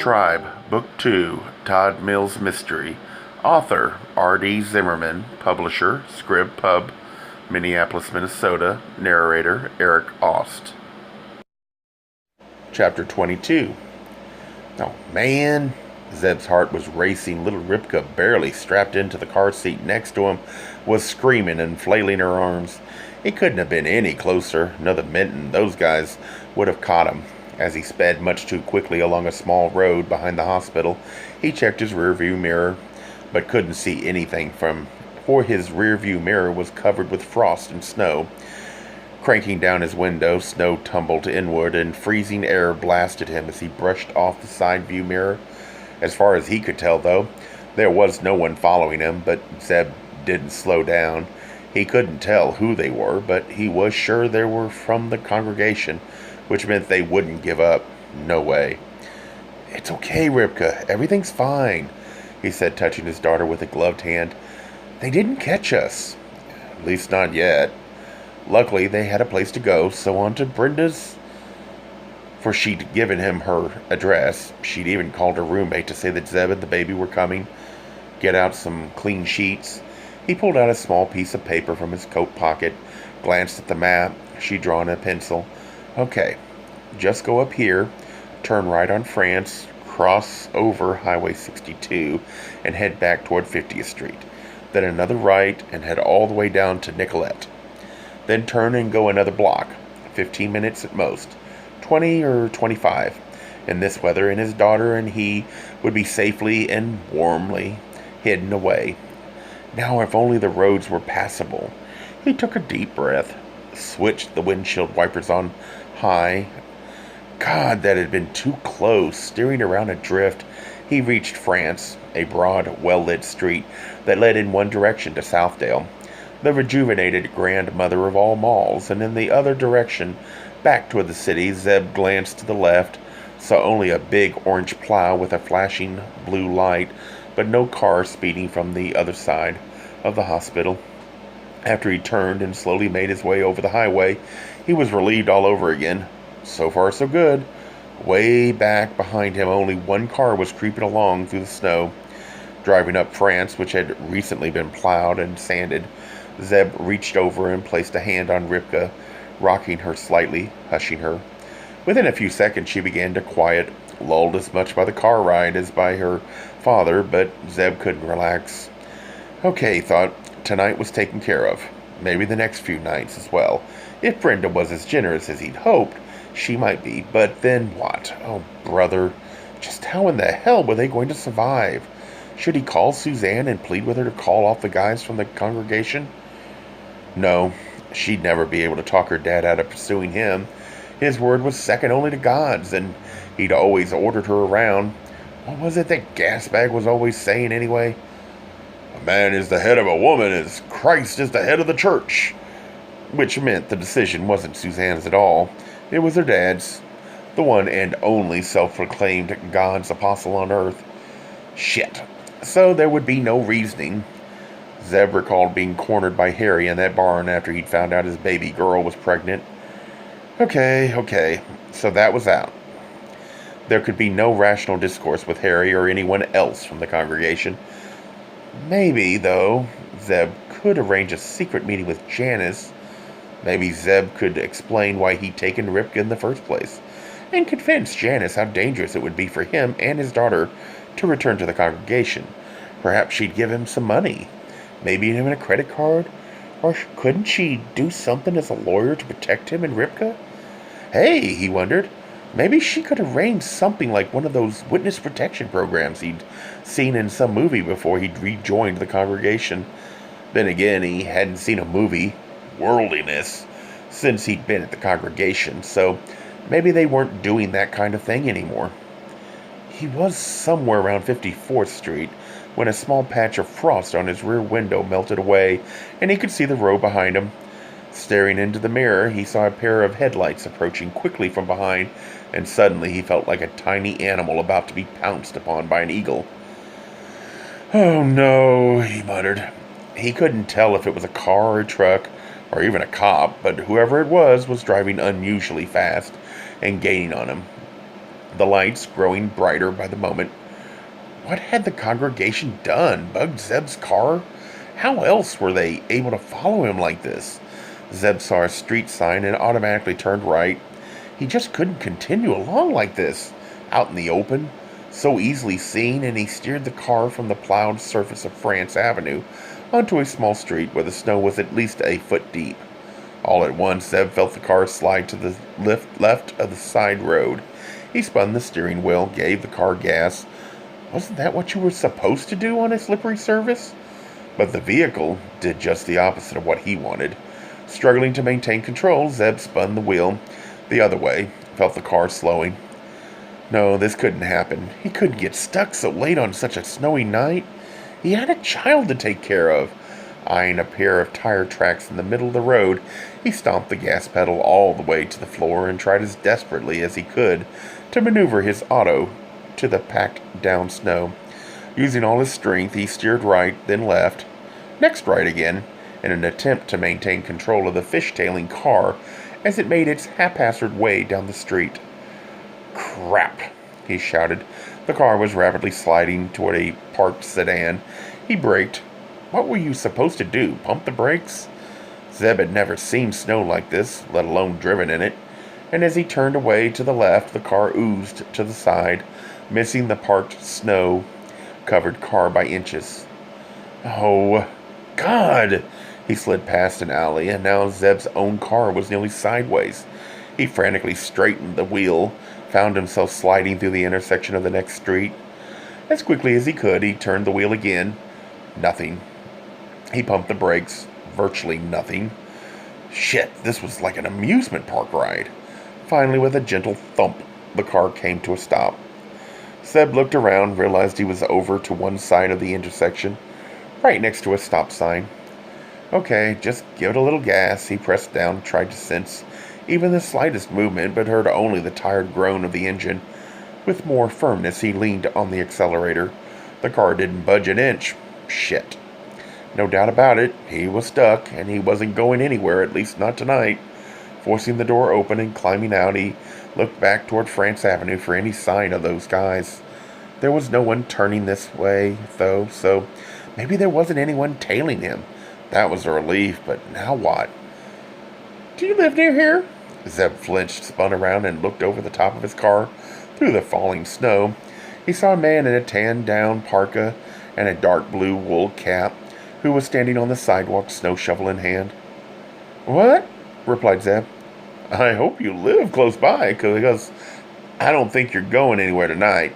Tribe, Book 2, Todd Mills Mystery. Author, R.D. Zimmerman. Publisher, Scrib Pub, Minneapolis, Minnesota. Narrator, Eric Aust. Chapter 22. Oh, man. Zeb's heart was racing. Little Ripka, barely strapped into the car seat next to him, was screaming and flailing her arms. He couldn't have been any closer. Another minute and those guys would have caught him. As he sped much too quickly along a small road behind the hospital, he checked his rearview mirror, but couldn't see anything for his rearview mirror was covered with frost and snow. Cranking down his window, snow tumbled inward, and freezing air blasted him as he brushed off the side view mirror. As far as he could tell, though, there was no one following him, but Zeb didn't slow down. He couldn't tell who they were, but he was sure they were from the congregation, which meant they wouldn't give up. No way. "It's okay, Ripka. Everything's fine," he said, touching his daughter with a gloved hand. "They didn't catch us. At least not yet." Luckily, they had a place to go, so on to Brenda's, for she'd given him her address. She'd even called her roommate to say that Zeb and the baby were coming. Get out some clean sheets. He pulled out a small piece of paper from his coat pocket, glanced at the map she'd drawn in a pencil. "Okay, just go up here, turn right on France, cross over Highway 62, and head back toward 50th Street. Then another right and head all the way down to Nicolette. Then turn and go another block, 15 minutes at most, 20 or 25. In this weather, and his daughter and he would be safely and warmly hidden away. Now if only the roads were passable." He took a deep breath, switched the windshield wipers on high. God, that had been too close. Steering around a drift, he reached France, a broad, well-lit street that led in one direction to Southdale, the rejuvenated grandmother of all malls, and in the other direction, back toward the city. Zeb glanced to the left, saw only a big orange plow with a flashing blue light, but no car speeding from the other side of the hospital. After he turned and slowly made his way over the highway, he was relieved all over again. So far, so good. Way back behind him, only one car was creeping along through the snow. Driving up France, which had recently been plowed and sanded, Zeb reached over and placed a hand on Ripka, rocking her slightly, hushing her. Within a few seconds, she began to quiet, lulled as much by the car ride as by her father, but Zeb couldn't relax. Okay, he thought, tonight was taken care of. Maybe the next few nights as well. If Brenda was as generous as he'd hoped, she might be. But then what? Oh, brother. Just how in the hell were they going to survive? Should he call Suzanne and plead with her to call off the guys from the congregation? No, she'd never be able to talk her dad out of pursuing him. His word was second only to God's, and he'd always ordered her around. What was it that Gasbag was always saying anyway? "A man is the head of a woman as Christ is the head of the church." Which meant the decision wasn't Suzanne's at all. It was her dad's, the one and only self-proclaimed God's apostle on earth. Shit. So there would be no reasoning. Zeb recalled being cornered by Harry in that barn after he'd found out his baby girl was pregnant. Okay. So that was out. There could be no rational discourse with Harry or anyone else from the congregation. Maybe, though, Zeb could arrange a secret meeting with Janice. Maybe Zeb could explain why he'd taken Ripka in the first place, and convince Janice how dangerous it would be for him and his daughter to return to the congregation. Perhaps she'd give him some money, maybe even a credit card, or couldn't she do something as a lawyer to protect him and Ripka? Hey, he wondered, maybe she could arrange something like one of those witness protection programs he'd seen in some movie before he'd rejoined the congregation. Then again, he hadn't seen a movie, worldliness, since he'd been at the congregation, so maybe they weren't doing that kind of thing anymore. He was somewhere around 54th Street when a small patch of frost on his rear window melted away, and he could see the road behind him. Staring into the mirror, he saw a pair of headlights approaching quickly from behind, and suddenly he felt like a tiny animal about to be pounced upon by an eagle. "Oh no," he muttered. He couldn't tell if it was a car or a truck, or even a cop, but whoever it was driving unusually fast and gaining on him. the lights growing brighter by the moment. What had the congregation done? Bugged Zeb's car? How else were they able to follow him like this? Zeb saw a street sign and automatically turned right. He just couldn't continue along like this, out in the open, so easily seen, and he steered the car from the plowed surface of France Avenue onto a small street where the snow was at least a foot deep. All at once, Zeb felt the car slide to the left of the side road. He spun the steering wheel, gave the car gas. Wasn't that what you were supposed to do on a slippery surface? But the vehicle did just the opposite of what he wanted. Struggling to maintain control, Zeb spun the wheel the other way, felt the car slowing. No, this couldn't happen. He couldn't get stuck so late on such a snowy night. He had a child to take care of. Eyeing a pair of tire tracks in the middle of the road, he stomped the gas pedal all the way to the floor and tried as desperately as he could to maneuver his auto to the packed down snow. Using all his strength, he steered right, then left, next right again, in an attempt to maintain control of the fishtailing car as it made its haphazard way down the street. Crap, he shouted. The car was rapidly sliding toward a parked sedan. He braked. What were you supposed to do, pump the brakes? Zeb had never seen snow like this, let alone driven in it, and as he turned away to the left, the car oozed to the side, missing the parked snow-covered car by inches. Oh, God! He slid past an alley, and now Zeb's own car was nearly sideways. He frantically straightened the wheel, found himself sliding through the intersection of the next street. As quickly as he could, he turned the wheel again. Nothing. He pumped the brakes. Virtually nothing. Shit, this was like an amusement park ride. Finally, with a gentle thump, the car came to a stop. Zeb looked around, realized he was over to one side of the intersection, right next to a stop sign. Okay, just give it a little gas. He pressed down, tried to sense even the slightest movement, but heard only the tired groan of the engine. With more firmness, he leaned on the accelerator. The car didn't budge an inch. Shit. No doubt about it, he was stuck, and he wasn't going anywhere, at least not tonight. Forcing the door open and climbing out, he looked back toward France Avenue for any sign of those guys. There was no one turning this way, though, so maybe there wasn't anyone tailing him. That was a relief, but now what? Do you live near here? Zeb flinched, spun around, and looked over the top of his car through the falling snow. He saw a man in a tan-down parka and a dark blue wool cap who was standing on the sidewalk, snow shovel in hand. What? Replied Zeb. I hope you live close by, because I don't think you're going anywhere tonight.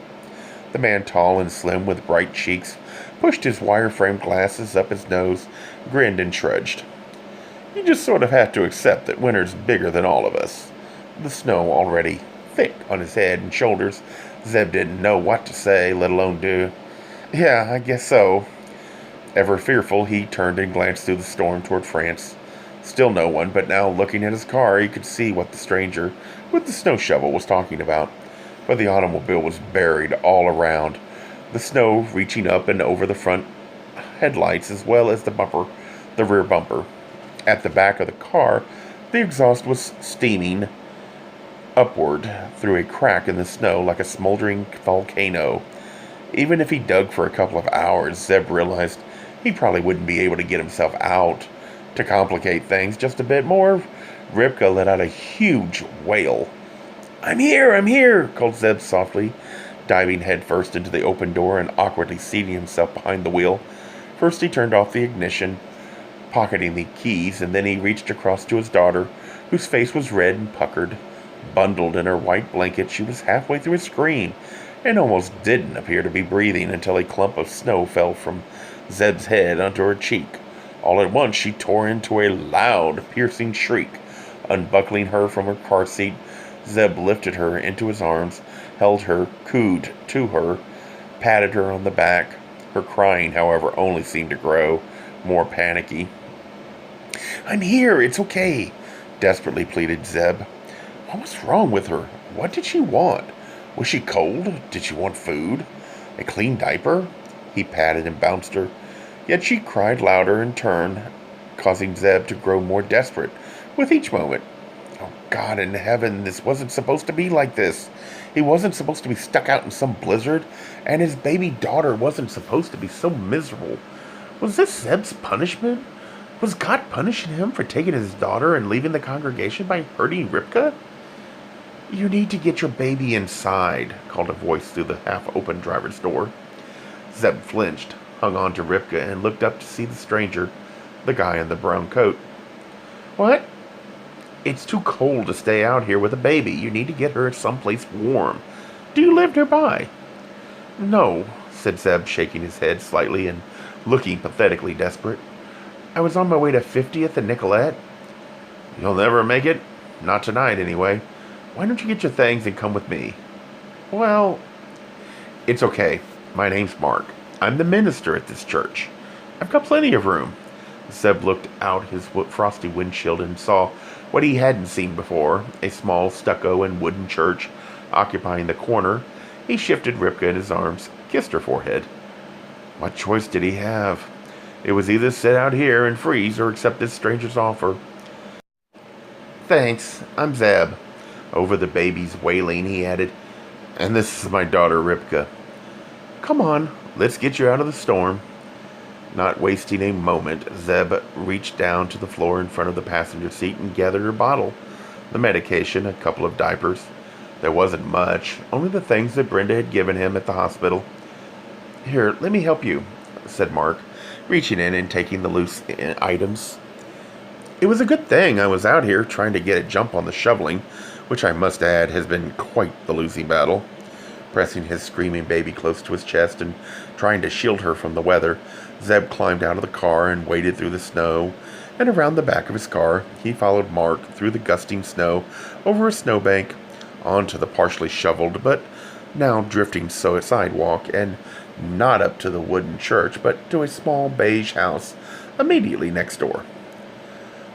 The man, tall and slim with bright cheeks, pushed his wire-framed glasses up his nose, grinned and trudged. You just sort of have to accept that winter's bigger than all of us. The snow already thick on his head and shoulders, Zeb didn't know what to say, let alone do. Yeah, I guess so. Ever fearful, he turned and glanced through the storm toward France. Still no one, but now looking at his car, he could see what the stranger with the snow shovel was talking about. But the automobile was buried all around, the snow reaching up and over the front headlights as well as the rear bumper. At the back of the car, the exhaust was steaming upward through a crack in the snow like a smoldering volcano. Even if he dug for a couple of hours, Zeb realized he probably wouldn't be able to get himself out. To complicate things just a bit more, Ripka let out a huge wail. I'm here, called Zeb softly, diving headfirst into the open door and awkwardly seating himself behind the wheel. First he turned off the ignition, pocketing the keys, and then he reached across to his daughter, whose face was red and puckered. Bundled in her white blanket, she was halfway through a scream, and almost didn't appear to be breathing until a clump of snow fell from Zeb's head onto her cheek. All at once she tore into a loud, piercing shriek. Unbuckling her from her car seat, Zeb lifted her into his arms, held her, cooed to her, patted her on the back. Her crying, however, only seemed to grow more panicky. I'm here, it's okay, desperately pleaded Zeb. What was wrong with her? What did she want? Was she cold? Did she want food? A clean diaper? He patted and bounced her. Yet she cried louder in turn, causing Zeb to grow more desperate with each moment. Oh, God in heaven, this wasn't supposed to be like this. He wasn't supposed to be stuck out in some blizzard, and his baby daughter wasn't supposed to be so miserable. Was this Zeb's punishment? Was God punishing him for taking his daughter and leaving the congregation by hurting Ripka? You need to get your baby inside, called a voice through the half-open driver's door. Zeb flinched, hung on to Ripka, and looked up to see the stranger, the guy in the brown coat. What? It's too cold to stay out here with a baby. You need to get her someplace warm. Do you live nearby? No, said Zeb, shaking his head slightly and looking pathetically desperate. I was on my way to 50th and Nicolette. You'll never make it? Not tonight, anyway. Why don't you get your things and come with me? Well, it's okay. My name's Mark. I'm the minister at this church. I've got plenty of room. Zeb looked out his frosty windshield and saw what he hadn't seen before, a small stucco and wooden church occupying the corner. He shifted Ripka in his arms, kissed her forehead. What choice did he have? It was either sit out here and freeze or accept this stranger's offer. Thanks, I'm Zeb. Over the baby's wailing, he added, and this is my daughter, Ripka. Come on, let's get you out of the storm. Not wasting a moment, Zeb reached down to the floor in front of the passenger seat and gathered her bottle, the medication, a couple of diapers. There wasn't much, only the things that Brenda had given him at the hospital. Here, let me help you, said Mark, reaching in and taking the loose items. It was a good thing I was out here trying to get a jump on the shoveling, which I must add has been quite the losing battle. Pressing his screaming baby close to his chest and trying to shield her from the weather, Zeb climbed out of the car and waded through the snow, and around the back of his car, he followed Mark through the gusting snow, over a snowbank, onto the partially shoveled but now drifting sidewalk, and not up to the wooden church, but to a small beige house immediately next door.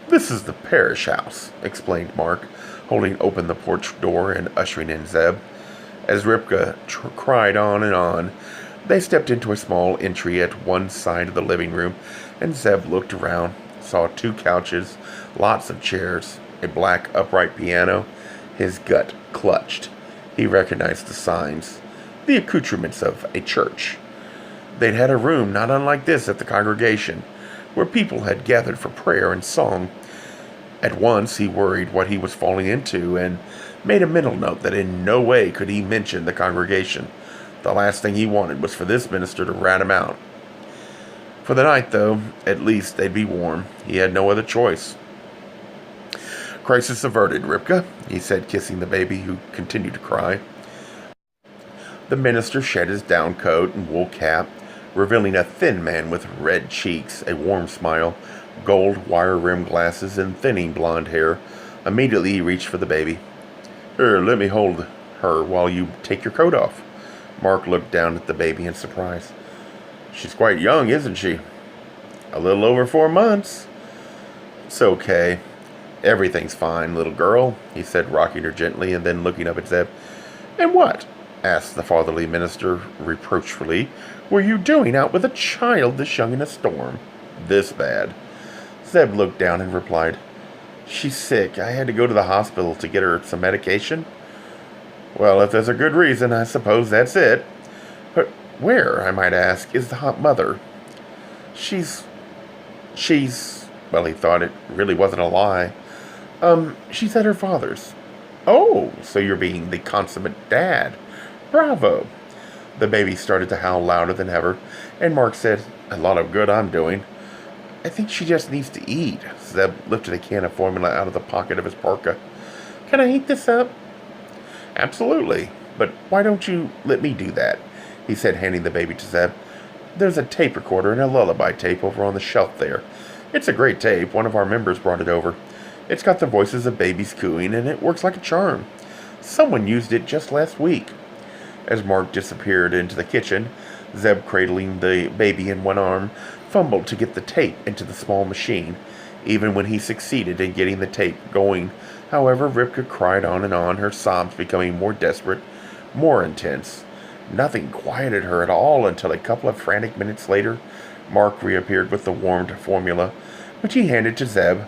This is the parish house, explained Mark, holding open the porch door and ushering in Zeb. As Ripka cried on and on, they stepped into a small entry at one side of the living room, and Zeb looked around, saw 2 couches, lots of chairs, a black upright piano. His gut clutched. He recognized the signs, the accoutrements of a church. They'd had a room not unlike this at the congregation, where people had gathered for prayer and song. At once he worried what he was falling into, and made a mental note that in no way could he mention the congregation. The last thing he wanted was for this minister to rat him out. For the night, though, at least they'd be warm. He had no other choice. Crisis averted, Ripka, he said, kissing the baby, who continued to cry. The minister shed his down coat and wool cap, revealing a thin man with red cheeks, a warm smile, gold wire-rimmed glasses, and thinning blonde hair. Immediately he reached for the baby. Here, let me hold her while you take your coat off. Mark looked down at the baby in surprise. She's quite young, isn't she? A little over 4 months. It's okay. Everything's fine, little girl, he said, rocking her gently, and then looking up at Zeb. And what, asked the fatherly minister reproachfully, were you doing out with a child this young in a storm? This bad. Zeb looked down and replied, She's sick. I had to go to the hospital to get her some medication. Well, if there's a good reason, I suppose that's it. But where, I might ask, is the hot mother? She's... Well, he thought it really wasn't a lie. She's at her father's. Oh, so you're being the consummate dad. Bravo. The baby started to howl louder than ever, and Mark said, A lot of good I'm doing. I think she just needs to eat. Zeb lifted a can of formula out of the pocket of his parka. Can I heat this up? Absolutely, but why don't you let me do that? He said, handing the baby to Zeb. There's a tape recorder and a lullaby tape over on the shelf there. It's a great tape. One of our members brought it over. It's got the voices of babies cooing, and it works like a charm. Someone used it just last week. As Mark disappeared into the kitchen, Zeb, cradling the baby in one arm, fumbled to get the tape into the small machine. Even when he succeeded in getting the tape going, however, Ripka cried on and on, her sobs becoming more desperate, more intense. Nothing quieted her at all until a couple of frantic minutes later, Mark reappeared with the warmed formula, which he handed to Zeb.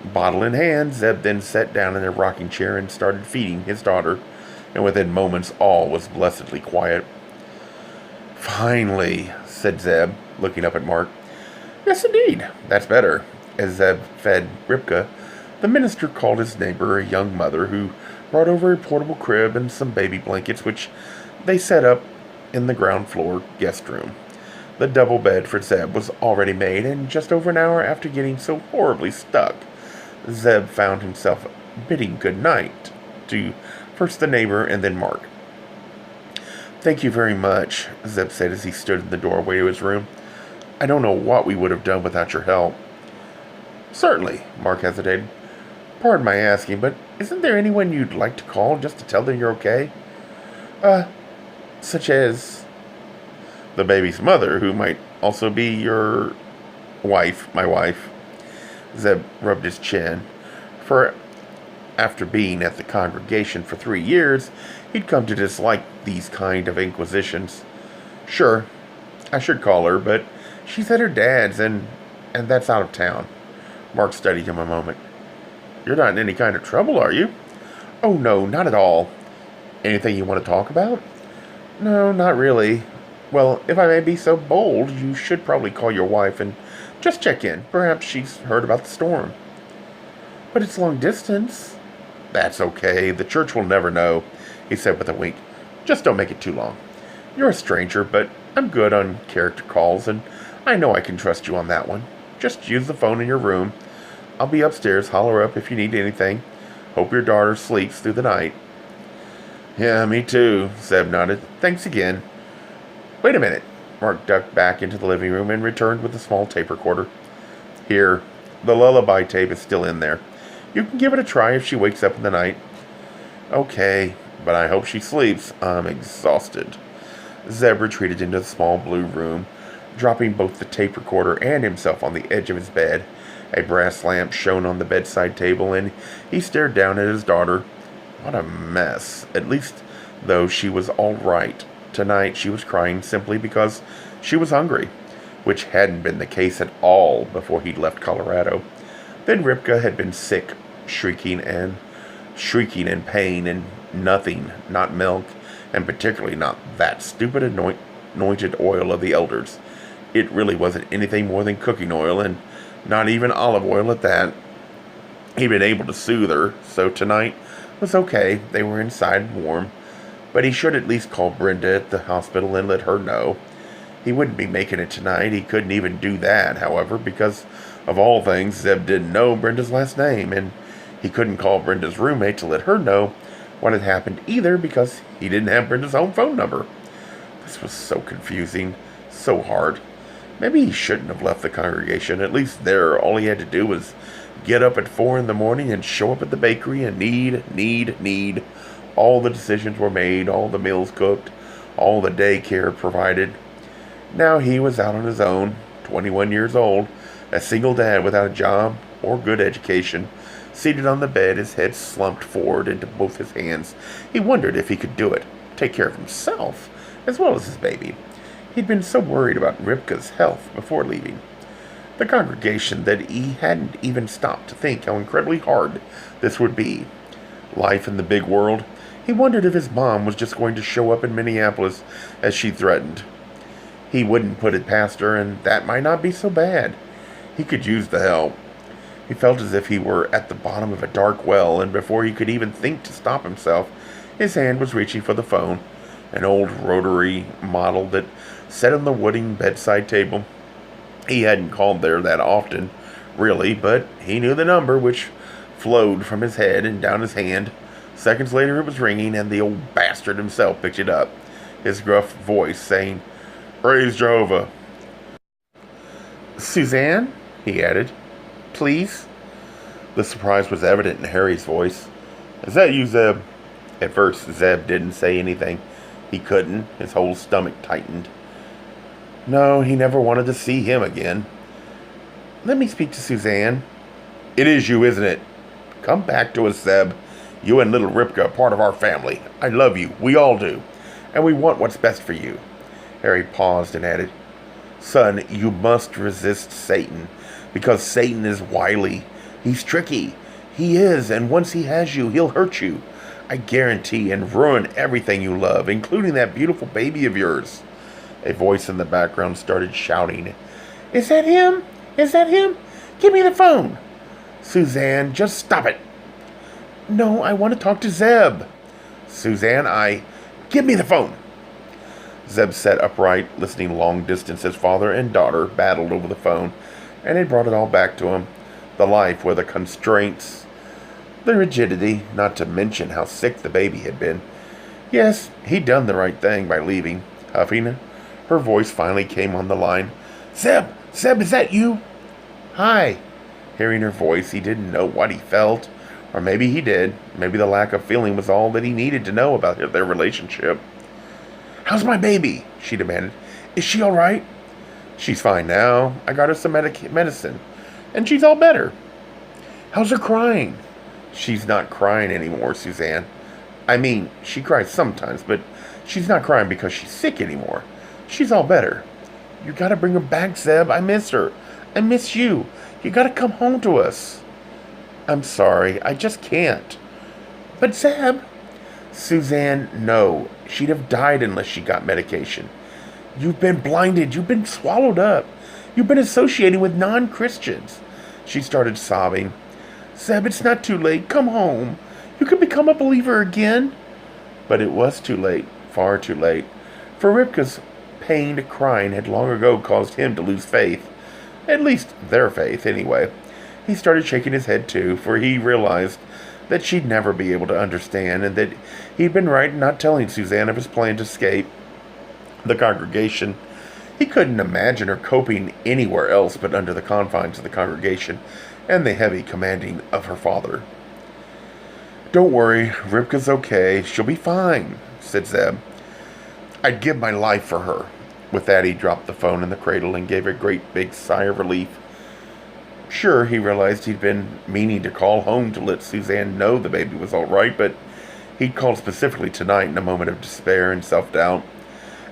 Bottle in hand, Zeb then sat down in a rocking chair and started feeding his daughter, and within moments all was blessedly quiet. "Finally," said Zeb, looking up at Mark. "Yes, indeed. That's better." As Zeb fed Ripka, the minister called his neighbor a young mother who brought over a portable crib and some baby blankets, which they set up in the ground floor guest room. The double bed for Zeb was already made, and just over an hour after getting so horribly stuck, Zeb found himself bidding good night to first the neighbor and then Mark. "Thank you very much," Zeb said as he stood in the doorway to his room. "I don't know what we would have done without your help." "Certainly," Mark hesitated. "Pardon my asking, but isn't there anyone you'd like to call just to tell them you're okay?" Such as the baby's mother, who might also be your wife, my wife." Zeb rubbed his chin, for after being at the congregation for 3 years, he'd come to dislike these kind of inquisitions. "Sure, I should call her, but she's at her dad's, and that's out of town." Mark studied him a moment. "You're not in any kind of trouble, are you?" "Oh, no, not at all." "Anything you want to talk about?" "No, not really." "Well, if I may be so bold, you should probably call your wife and just check in. Perhaps she's heard about the storm." "But it's long distance." "That's okay. The church will never know," he said with a wink. "Just don't make it too long. You're a stranger, but I'm good on character calls, and I know I can trust you on that one. Just use the phone in your room. I'll be upstairs. Holler up if you need anything. Hope your daughter sleeps through the night." "Yeah, me too," Zeb nodded. "Thanks again." "Wait a minute." Mark ducked back into the living room and returned with a small tape recorder. "Here, the lullaby tape is still in there. You can give it a try if she wakes up in the night." "Okay, but I hope she sleeps. I'm exhausted." Zeb retreated into the small blue room, dropping both the tape recorder and himself on the edge of his bed. A brass lamp shone on the bedside table, and he stared down at his daughter. What a mess. At least, though, she was all right. Tonight she was crying simply because she was hungry, which hadn't been the case at all before he'd left Colorado. Then Ripka had been sick, shrieking in pain, and nothing, not milk, and particularly not that stupid anointed oil of the elders. It really wasn't anything more than cooking oil, and not even olive oil at that. He'd been able to soothe her, so tonight was okay. They were inside and warm. But he should at least call Brenda at the hospital and let her know. He wouldn't be making it tonight. He couldn't even do that, however, because of all things, Zeb didn't know Brenda's last name, and he couldn't call Brenda's roommate to let her know what had happened either because he didn't have Brenda's home phone number. This was so confusing, so hard. Maybe he shouldn't have left the congregation. At least there, all he had to do was get up at 4 in the morning and show up at the bakery and need. All the decisions were made, all the meals cooked, all the daycare provided. Now he was out on his own, 21 years old, a single dad without a job or good education, seated on the bed, his head slumped forward into both his hands. He wondered if he could do it, take care of himself, as well as his baby. He'd been so worried about Ripka's health before leaving the congregation that he hadn't even stopped to think how incredibly hard this would be. Life in the big world. He wondered if his mom was just going to show up in Minneapolis as she threatened. He wouldn't put it past her, and that might not be so bad. He could use the help. He felt as if he were at the bottom of a dark well, and before he could even think to stop himself, his hand was reaching for the phone, an old rotary model that sat on the wooden bedside table. He hadn't called there that often, really, but he knew the number, which flowed from his head and down his hand. Seconds later it was ringing, and the old bastard himself picked it up, his gruff voice saying, "Praise Jehovah." "Suzanne?" he added. "Please?" The surprise was evident in Harry's voice. "Is that you, Zeb?" At first, Zeb didn't say anything. He couldn't. His whole stomach tightened. No, he never wanted to see him again. "Let me speak to Suzanne." "It is you, isn't it? Come back to us, Zeb. You and little Ripka are part of our family. I love you. We all do. And we want what's best for you." Harry paused and added, "Son, you must resist Satan, because Satan is wily, He's tricky. He is, and once he has you, he'll hurt you. I guarantee, and ruin everything you love, including that beautiful baby of yours." A voice in the background started shouting, "Is that him? Is that him? Give me the phone." "Suzanne, just stop it." "No, I want to talk to Zeb." "Suzanne, Give me the phone." Zeb sat upright, listening long distance as father and daughter battled over the phone, and it brought it all back to him. The life with the constraints, the rigidity, not to mention how sick the baby had been. Yes, he'd done the right thing by leaving. Huffing, her voice finally came on the line. "Zeb! Zeb, is that you?" "Hi." Hearing her voice, he didn't know what he felt. Or maybe he did. Maybe the lack of feeling was all that he needed to know about their relationship. "How's my baby?" she demanded. "Is she all right?" "She's fine now. I got her some medicine. And she's all better." "How's her crying?" "She's not crying anymore, Suzanne. I mean, she cries sometimes, but she's not crying because she's sick anymore. She's all better." "You gotta bring her back, Zeb. I miss her. I miss you. You gotta come home to us." "I'm sorry. I just can't." "But Zeb..." "Suzanne, no. She'd have died unless she got medication. You've been blinded. You've been swallowed up. You've been associating with non-Christians." She started sobbing. "Zeb, it's not too late. Come home. You can become a believer again." But it was too late. Far too late. For Rivka's pained crying had long ago caused him to lose faith. At least their faith, anyway. He started shaking his head, too, for he realized that she'd never be able to understand, and that he'd been right in not telling Suzanne of his plan to escape the congregation. He couldn't imagine her coping anywhere else but under the confines of the congregation and the heavy commanding of her father. "Don't worry, Rivka's okay. She'll be fine," said Zeb. "I'd give my life for her." With that, he dropped the phone in the cradle and gave a great big sigh of relief. Sure, he realized he'd been meaning to call home to let Suzanne know the baby was all right, but he'd called specifically tonight in a moment of despair and self-doubt.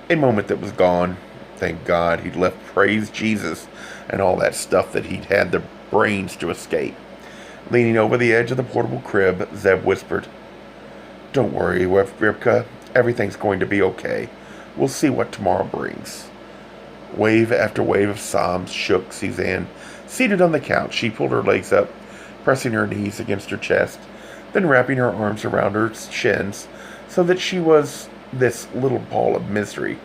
A moment that was gone. Thank God he'd left praise Jesus and all that stuff that he'd had the brains to escape. Leaning over the edge of the portable crib, Zeb whispered, "Don't worry, Rivka. Everything's going to be okay. We'll see what tomorrow brings." Wave after wave of sobs shook Suzanne. Seated on the couch, she pulled her legs up, pressing her knees against her chest, then wrapping her arms around her shins so that she was this little ball of misery.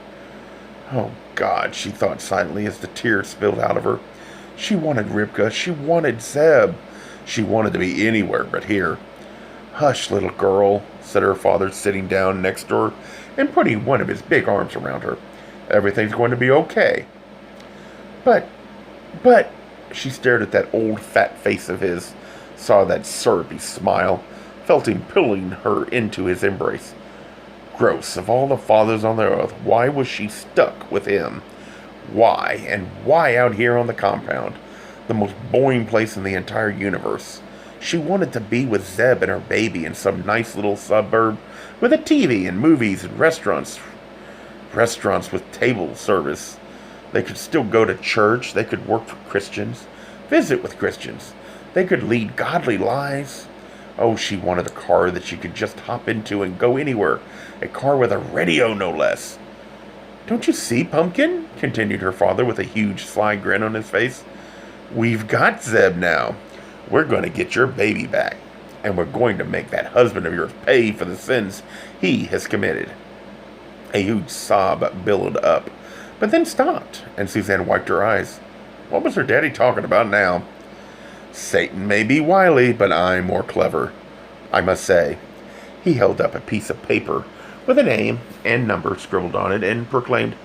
Oh, God, she thought silently as the tears spilled out of her. She wanted Rivka. She wanted Zeb. She wanted to be anywhere but here. "Hush, little girl," said her father, sitting down next to her and putting one of his big arms around her. "Everything's going to be okay." But, she stared at that old fat face of his, saw that syrupy smile, felt him pulling her into his embrace. Gross, of all the fathers on the earth, why was she stuck with him? Why, and why out here on the compound? The most boring place in the entire universe. She wanted to be with Zeb and her baby in some nice little suburb with a TV and movies and restaurants. Restaurants with table service. They could still go to church. They could work for Christians. Visit with Christians. They could lead godly lives. Oh, she wanted a car that she could just hop into and go anywhere. A car with a radio, no less. "Don't you see, Pumpkin?" continued her father with a huge sly grin on his face. "We've got Zeb now. We're going to get your baby back. And we're going to make that husband of yours pay for the sins he has committed." A huge sob billowed up, but then stopped, and Suzanne wiped her eyes. What was her daddy talking about now? "Satan may be wily, but I'm more clever, I must say." He held up a piece of paper with a name and number scribbled on it and proclaimed,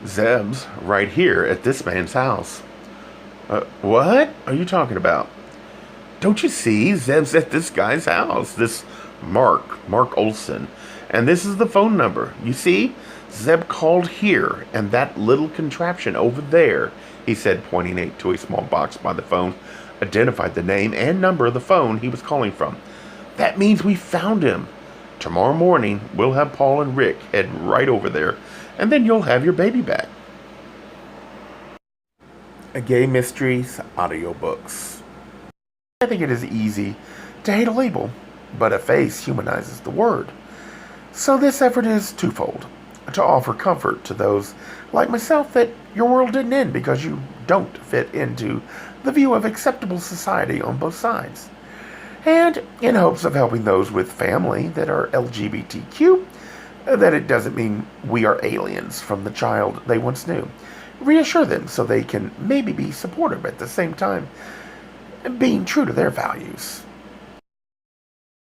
"Zeb's right here at this man's house." What are you talking about?" "Don't you see? Zeb's at this guy's house. This Mark Olson. And this is the phone number. You see? Zeb called here, and that little contraption over there," he said, pointing to a small box by the phone, identified the name and number of the phone he was calling from. "That means we found him. Tomorrow morning, we'll have Paul and Rick head right over there, and then you'll have your baby back." A Gay Mysteries audiobooks. I think it is easy to hate a label, but a face humanizes the word. So this effort is twofold: to offer comfort to those like myself that your world didn't end because you don't fit into the view of acceptable society on both sides, and in hopes of helping those with family that are LGBTQ, that it doesn't mean we are aliens from the child they once knew. Reassure them so they can maybe be supportive at the same time, being true to their values.